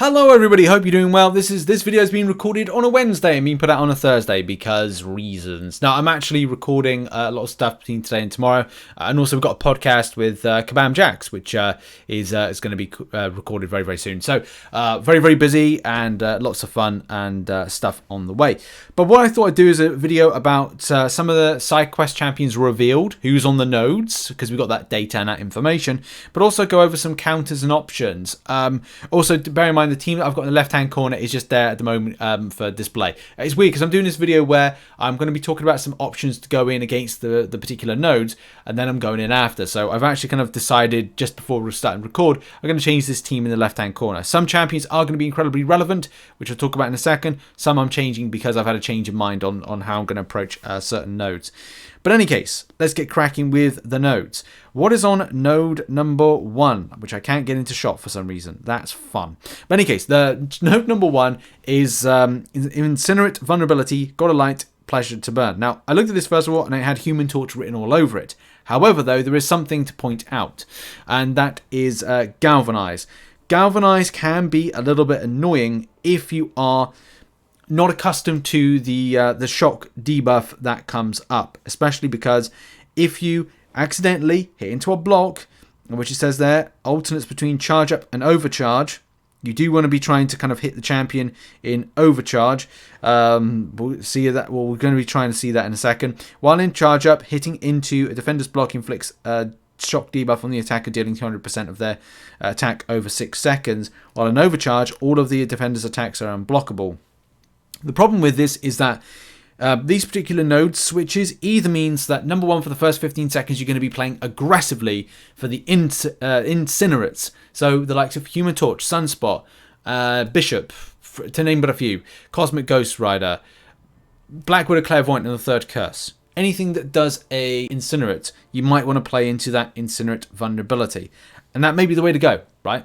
Hello everybody, hope you're doing well. This video has been recorded on a Wednesday and being put out on a Thursday because reasons. Now I'm actually recording a lot of stuff between today and tomorrow, and also we've got a podcast with Kabam Jax, which is going to be recorded very soon. So very busy and lots of fun and stuff on the way. But what I thought I'd do is a video about some of the side quest champions revealed, who's on the nodes, because we've got that data and that information, but also go over some counters and options. Also bear in mind the team that I've got in the left hand corner is just there at the moment for display. It's weird because I'm doing this video where I'm going to be talking about some options to go in against the particular nodes, and then I'm going in after. So I've actually kind of decided just before we're starting to record, I'm going to change this team in the left hand corner. Some champions are going to be incredibly relevant, which I'll talk about in a second. Some I'm changing because I've had a change of mind on how I'm going to approach certain nodes. But in any case, let's get cracking with the nodes. What is on node number 1, which I can't get into shot for some reason. That's fun. But in any case, the node number 1 is Incinerate, Vulnerability, God of Light, Pleasure to Burn. Now, I looked at this first of all, and it had Human Torch written all over it. However, though, there is something to point out, and that is Galvanize. Galvanize can be a little bit annoying if you are not accustomed to the shock debuff that comes up, especially because if you accidentally hit into a block, which it says there, alternates between charge up and overcharge, you do want to be trying to kind of hit the champion in overcharge. We'll see that. Well, we're going to be trying to see that in a second. While in charge up, hitting into a defender's block inflicts shock debuff on the attacker, dealing 200% of their attack over 6 seconds. While in overcharge, all of the defender's attacks are unblockable. The problem with this is that these particular node switches either means that, number one, for the first 15 seconds, you're going to be playing aggressively for the incinerates. So the likes of Human Torch, Sunspot, Bishop, to name but a few, Cosmic Ghost Rider, Black Widow Clairvoyant, and the Third Curse. Anything that does a incinerate, you might want to play into that incinerate vulnerability. And that may be the way to go, right?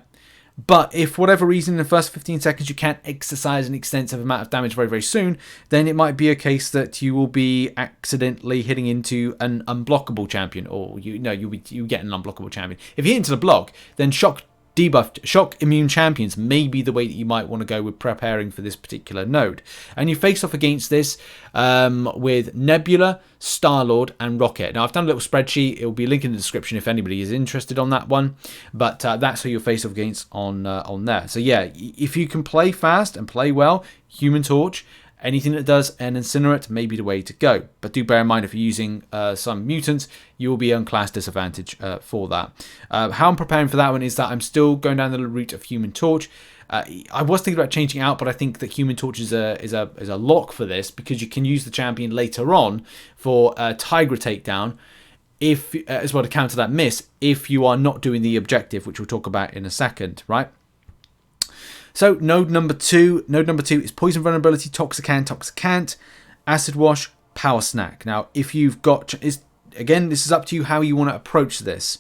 But if for whatever reason in the first 15 seconds you can't exercise an extensive amount of damage very soon, then it might be a case that you will be accidentally hitting into an unblockable champion, or you get an unblockable champion. If you hit into the block, then shock immune champions may be the way that you might want to go with preparing for this particular node. And you face off against this with Nebula, Starlord, and Rocket. Now, I've done a little spreadsheet. It will be linked in the description if anybody is interested on that one. But that's who you'll face off against on there. So yeah, if you can play fast and play well, Human Torch, anything that does an incinerate may be the way to go. But do bear in mind, if you're using some mutants, you will be on class disadvantage for that. How I'm preparing for that one is that I'm still going down the route of Human Torch. I was thinking about changing out, but I think that Human Torch is a lock for this, because you can use the champion later on for Tigra takedown, if as well to counter that miss if you are not doing the objective, which we'll talk about in a second, right? So node number 2 is Poison Vulnerability, Toxicant, Acid Wash, Power Snack. Now, if you've got, again, this is up to you how you want to approach this.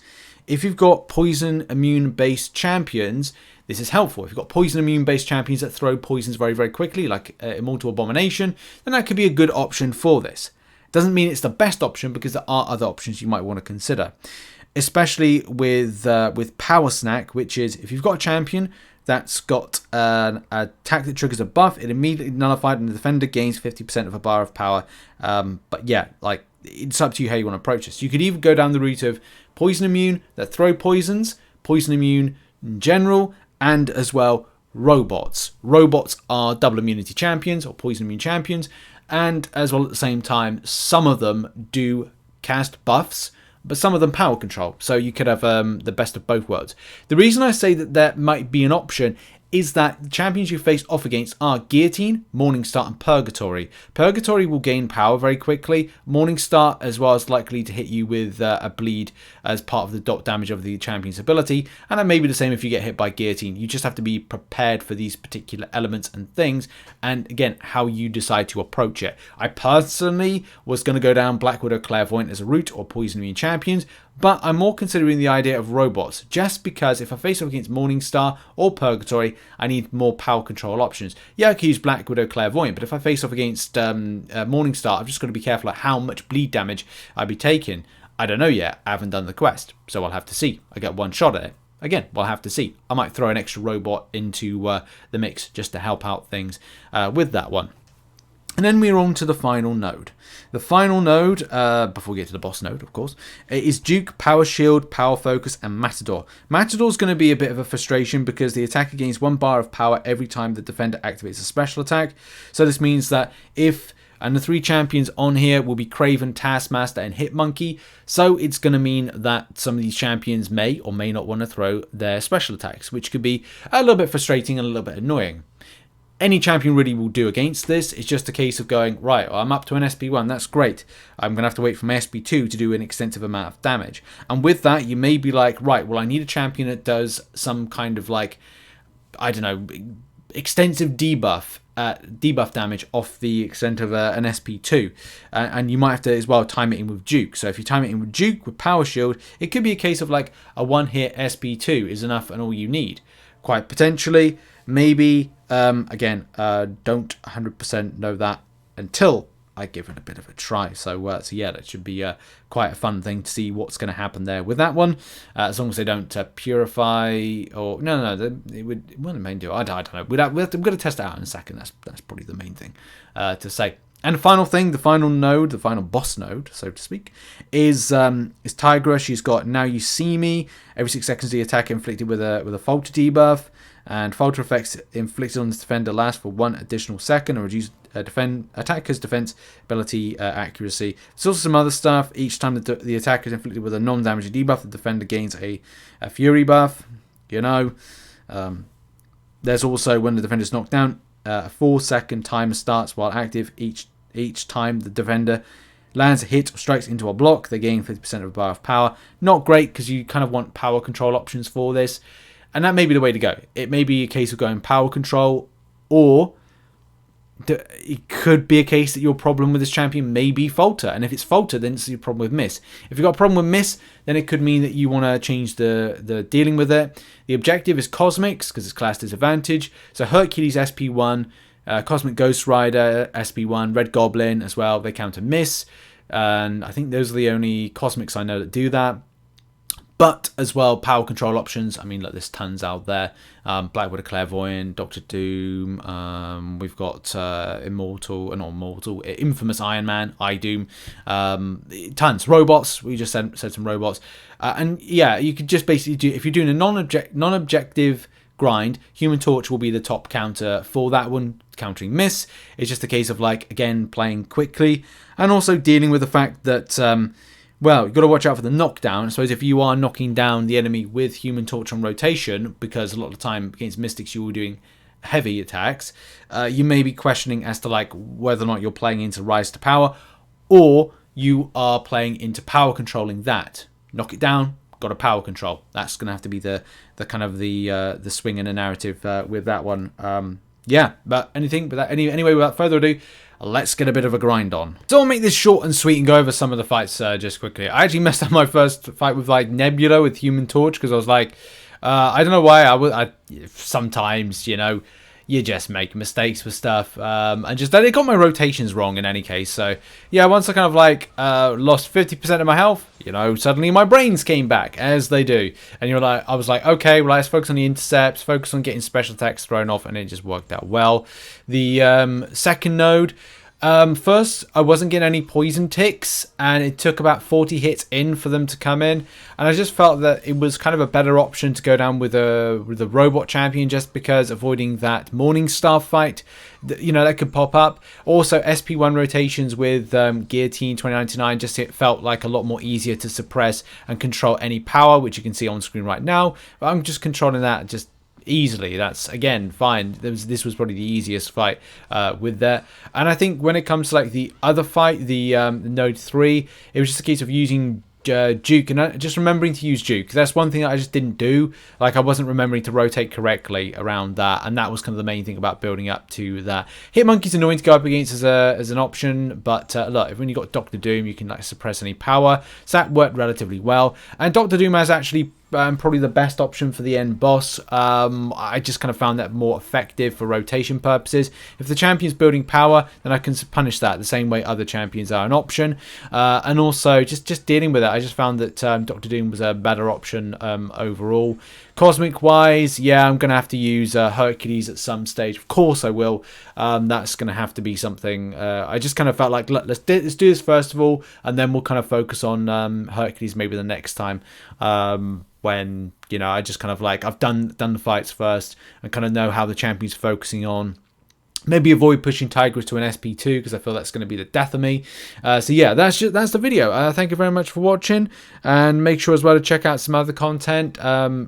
If you've got poison immune based champions, this is helpful. If you've got poison immune based champions that throw poisons very quickly, like Immortal Abomination, then that could be a good option for this. Doesn't mean it's the best option, because there are other options you might want to consider, especially with Power Snack, which is if you've got a champion that's got an attack that triggers a buff, it immediately nullified and the defender gains 50% of a bar of power. But yeah, like, it's up to you how you want to approach this. You could even go down the route of poison immune that throw poisons, poison immune in general, and as well robots. Robots are double immunity champions or poison immune champions, and as well at the same time, some of them do cast buffs, but some of them power control. So you could have the best of both worlds. The reason I say that might be an option is that the champions you face off against are Guillotine, Morningstar, and Purgatory. Purgatory will gain power very quickly. Morningstar as well is likely to hit you with a bleed as part of the dot damage of the champion's ability. And that may be the same if you get hit by Guillotine. You just have to be prepared for these particular elements and things. And again, how you decide to approach it. I personally was going to go down Black Widow Clairvoyant as a route, or Poison Immune champions, but I'm more considering the idea of robots, just because if I face off against Morningstar or Purgatory, I need more power control options. Yeah, I can use Black Widow Clairvoyant, but if I face off against Morningstar, I've just got to be careful at how much bleed damage I'd be taking. I don't know yet. I haven't done the quest, so I'll have to see. I get one shot at it. Again, we'll have to see. I might throw an extra robot into the mix just to help out things with that one. And then we're on to the final node. The final node, before we get to the boss node, of course, is Duke, Power Shield, Power Focus, and Matador. Matador's going to be a bit of a frustration because the attacker gains 1 bar of power every time the defender activates a special attack. So this means that and the 3 champions on here will be Kraven, Taskmaster, and Hitmonkey. So it's going to mean that some of these champions may or may not want to throw their special attacks, which could be a little bit frustrating and a little bit annoying. Any champion really will do against this. It's just a case of going, right, well, I'm up to an SP1, that's great. I'm going to have to wait for my SP2 to do an extensive amount of damage. And with that, you may be like, right, well, I need a champion that does some kind of like, I don't know, extensive debuff damage off the extent of an SP2. And you might have to as well time it in with Duke. So if you time it in with Duke, with Power Shield, it could be a case of like a 1-hit SP2 is enough and all you need. Quite potentially, maybe, again, don't 100% know that until I give it a bit of a try. So yeah, that should be quite a fun thing to see what's going to happen there with that one. As long as they don't purify or no, it would. Well, they may do. I don't know. We're going to test it out in a second. That's probably the main thing to say. And the final thing, the final node, the final boss node, so to speak, is Tigra. She's got Now You See Me. Every 6 seconds, the attack inflicted with a Falter debuff. And Falter effects inflicted on the defender last for 1 additional second, or reduce attacker's defense ability accuracy. There's also some other stuff. Each time the attacker is inflicted with a non-damaging debuff, the defender gains a fury buff. There's also when the defender is knocked down, a 4-second timer starts while active. Each time the defender lands a hit or strikes into a block, they gain 50% of a bar of power. Not great because you kind of want power control options for this. And that may be the way to go. It may be a case of going power control, or it could be a case that your problem with this champion may be Falter. And if it's Falter, then it's your problem with Miss. If you've got a problem with Miss, then it could mean that you want to change the dealing with it. The objective is Cosmics, because it's class disadvantage. So Hercules SP1, Cosmic Ghost Rider SP1, Red Goblin as well. They counter Miss. And I think those are the only Cosmics I know that do that. But as well, power control options. I mean, look, there's tons out there. Black Widow Clairvoyant, Doctor Doom. We've got Infamous Iron Man, Doom. Tons. Robots. We just said some robots. And yeah, you could just basically do, if you're doing a non-objective grind, Human Torch will be the top counter for that one, countering Miss. It's just a case of, like, again, playing quickly. And also dealing with the fact that... well, you've got to watch out for the knockdown. I suppose if you are knocking down the enemy with Human Torch on rotation, because a lot of the time against Mystics you were doing heavy attacks, you may be questioning as to like whether or not you're playing into Rise to Power, or you are playing into power controlling that. Knock it down, got a power control. That's going to have to be the kind of the swing in the narrative with that one. Yeah, but anyway, without further ado, let's get a bit of a grind on. So I'll make this short and sweet and go over some of the fights just quickly. I actually messed up my first fight with like Nebula with Human Torch because I was like, I don't know why I sometimes, you know, you just make mistakes with stuff. And just they got my rotations wrong in any case. So yeah, once I kind of like lost 50% of my health, you know, suddenly my brains came back as they do. And you're like, I was like, okay, well, let's focus on the intercepts, focus on getting special attacks thrown off, and it just worked out well. The second node. First, I wasn't getting any poison ticks, and it took about 40 hits in for them to come in. And I just felt that it was kind of a better option to go down with a robot champion, just because avoiding that Morningstar fight, you know, that could pop up. Also, SP1 rotations with Guillotine 2099 just it felt like a lot more easier to suppress and control any power, which you can see on screen right now. But I'm just controlling that just easily. That's again fine. This was probably the easiest fight with that. And I think when it comes to like the other fight, the node 3, it was just a case of using Duke, and just remembering to use Duke. That's one thing that I just didn't do. Like I wasn't remembering to rotate correctly around that, and that was kind of the main thing about building up to that. Hitmonkey's annoying to go up against as an option, but look, when you got Doctor Doom, you can like suppress any power, so that worked relatively well. And Doctor Doom has actually probably the best option for the end boss. I just kind of found that more effective for rotation purposes. If the champion's building power, then I can punish that the same way other champions are an option. And also just dealing with it, I just found that Doctor Doom was a better option overall. Cosmic wise, yeah, I'm going to have to use Hercules at some stage. Of course I will. That's going to have to be something. I just kind of felt like, let's do this first of all, and then we'll kind of focus on Hercules maybe the next time. When, you know, I just kind of like, I've done the fights first and kind of know how the champion's focusing on. Maybe avoid pushing Tigris to an SP2 because I feel that's going to be the death of me. So yeah, that's the video. Thank you very much for watching, and make sure as well to check out some other content,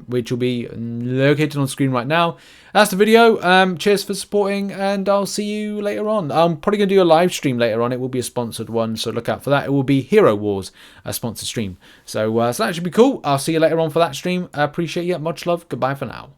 which will be located on screen right now. That's the video. Cheers for supporting, and I'll see you later on. I'm probably going to do a live stream later on. It will be a sponsored one, so look out for that. It will be Hero Wars, a sponsored stream. So that should be cool. I'll see you later on for that stream. I appreciate you. Much love. Goodbye for now.